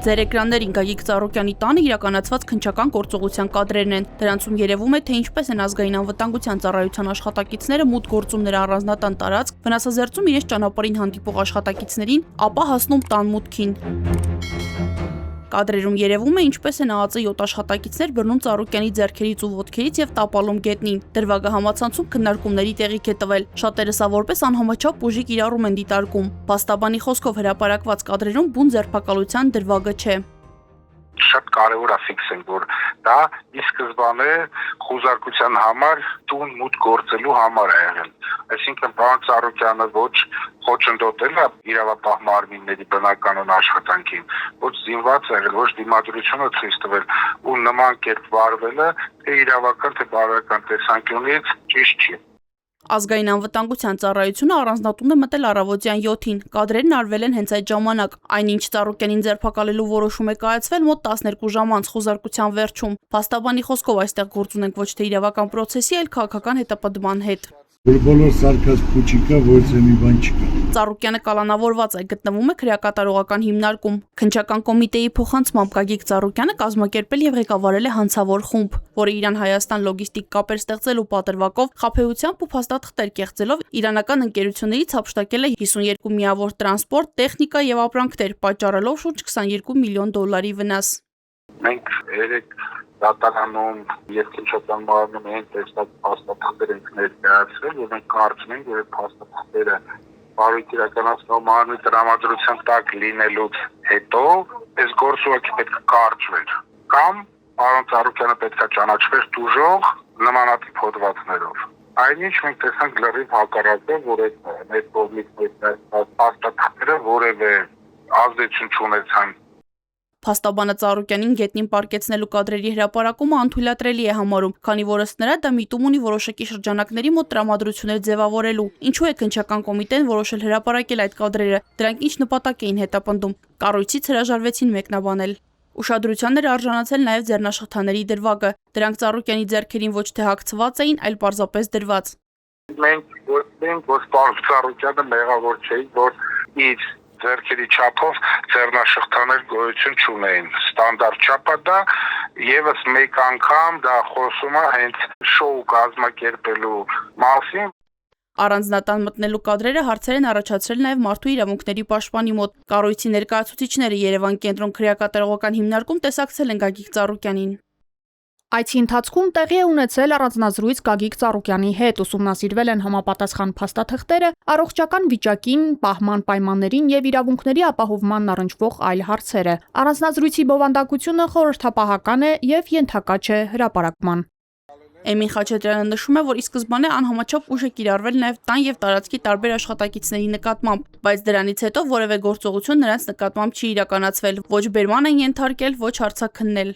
Ձեր էկրաններին Գագիկ Ծառուկյանի տանը իրականացված քննչական գործողության կադրերն են։ Դրանցում երևում է, թե ինչպես են ազգային անվտանգության ծառայության աշխատակիցները մուտք գործում նրա առանձնատան տարածք, վնասազերծում իրենց ճանապարհին հանդիպող աշխատակիցներին, ապա հասնում տան մուտքին։ Կադրերում երևում է, ինչպես են ԱԱԾ 7 աշխատակիցներ բռնում Ծառուկյանի ձեռքերից ու ոտքերից եւ տապալում գետնին։ Դրվագը համացանցում քննարկումների տեղիք է տվել։ Շատերը սա որպես անհամաչափ ուժի կիրառում են դիտարկում։ Փաստաբանի խոսքով հրապարակված կադրերում բուն ձերբակալության դրվագը չէ։ Շատ կարևոր է ֆիքսել, որ դա ի սկզբանե խոզարկության համար տուն մուտք գործելու համար է եղել։ Այսինքն պարոն Ծառուկյանը ոչ խոչընդոտել է իրավապահ մարմինների բնականon աշխատանքին, ոչ զինված է եղել, ոչ դիմադրությունը ցույց տվել ու նման կերպ վարվելը թե իրավական թե բարոյական տեսանկյունից ճիշտ չի։ Ազգային անվտանգության ծառայությունը առանձնատուն է մտել առավոտյան 7-ին։ Կադրերն արվել են հենց այդ ժամանակ։ Այնինչ Ծառուկյանին ձերբակալելու որոշում է կայացվել մոտ 12 ժամ անց խոզարկության վերջում։ Փաստաբանի խոսքով այստեղ գործ ունենք ոչ թե իրավական պրոցեսի, այլ քաղաքական հետապնդման հետ։ Բոլոր սարքած փուչիկա, որ մի բան չկա։ Ծառուկյանը կալանավորված է, գտնվում է քրեակատարողական հիմնարկում։ Քննչական կոմիտեի փոխանցմամբ Գագիկ Ծառուկյանը կազմակերպել եւ ղեկավարել է հանցավոր խումբ, որը Իրան-Հայաստան լոգիստիկ կապեր ստեղծելու պատրվակով խաբեությամբ ու փաստաթղթեր կեղծելով իրանական ընկերություններից հափշտակել է 52 միավոր տրանսպորտ, տեխնիկա եւ ապրանքներ, պատճառելով շուրջ 22 միլիոն դոլարի վնաս։ Մենք երեք դատարանում եւ քննչական մարմնում են տեսած փաստաթղթեր ենք ներկայացրել եւ մենք կարծում ենք, որ փաստաթղթերը բարոյթ իրականացնող մարմնի տրամադրության տակ լինելուց հետո այս գործը պետք է կարճվեր կամ պարոն Ծառուկյանը պետք է ճանաչվեր տուժող նմանատիպ հոդվածներով։ Այնինչ մենք տեսանք լրիվ հակառակը, որ այդ մեր կողմից ներկայացված փաստաթղթերը որևէ ազդեցություն չունեցան։ Փաստաբանը Ծառուկյանին գետնին պարկեցնելու կադրերի հրապարակումը անթույլատրելի է համարում, քանի որ ըստ նրա դա միտում ունի որոշակի շրջանակների մոտ տրամադրություններ ձևավորելու։ Ինչու է քննչական կոմիտեն որոշել հրապարակել այդ կադրերը, դրանք ինչ նպատակ էին հետապնդում։ Կառույցից հրաժարվեցին մեկնաբանել։ Ուշադրության էր արժանացել նաև ձեռնաշխատաների դրվագը։ Դրանք Ծառուկյանի ձեռքերին ոչ թե հագցված էին, այլ պարզապես դրված։ Մենք որտենք, որ պարոն Ծառուկյանը մեղավոր չէի, որ իր ձեռքերի չափով ձեռնաշխատաներ գոյություն չունեին։ Ստանդարտ չափը դա եւս մեկ անգամ դա խոսում է հենց շոու կազմակերպելու մասին։ Առանձնատան մտնելու կադրերը հարցեր են առաջացրել նաև մարդու իրավունքների պաշտպանի մոտ։ Կառույցի ներկայացուցիչները Երևան կենտրոն քրեակատարողական հիմնարկում տեսակցել են Գագիկ Ծառուկյանին։ Այցի ընթացքում տեղի է ունեցել առանձնազրույց Գագիկ Ծառուկյանի հետ, ուսումնասիրվել են համապատասխան փաստաթղթերը, առողջական վիճակին, պահման պայմաններին եւ իրավունքների ապահովմանն առնչվող այլ հարցերը։ Առանձնազրույցի բովանդակությունը խորհրդապահական է եւ ենթակա չէ հրապարակման։ Էմին Խաչատրյանը նշում է, որ ի սկզբանե անհամաչափ ուժ է կիրառվել նաև տան եւ տարածքի տարբեր աշխատակիցների նկատմամբ, բայց դրանից հետո որևէ գործողություն նրանց նկատմամբ չի իրականացվել, ոչ բերման են ենթարկել, ոչ հարցաքննել։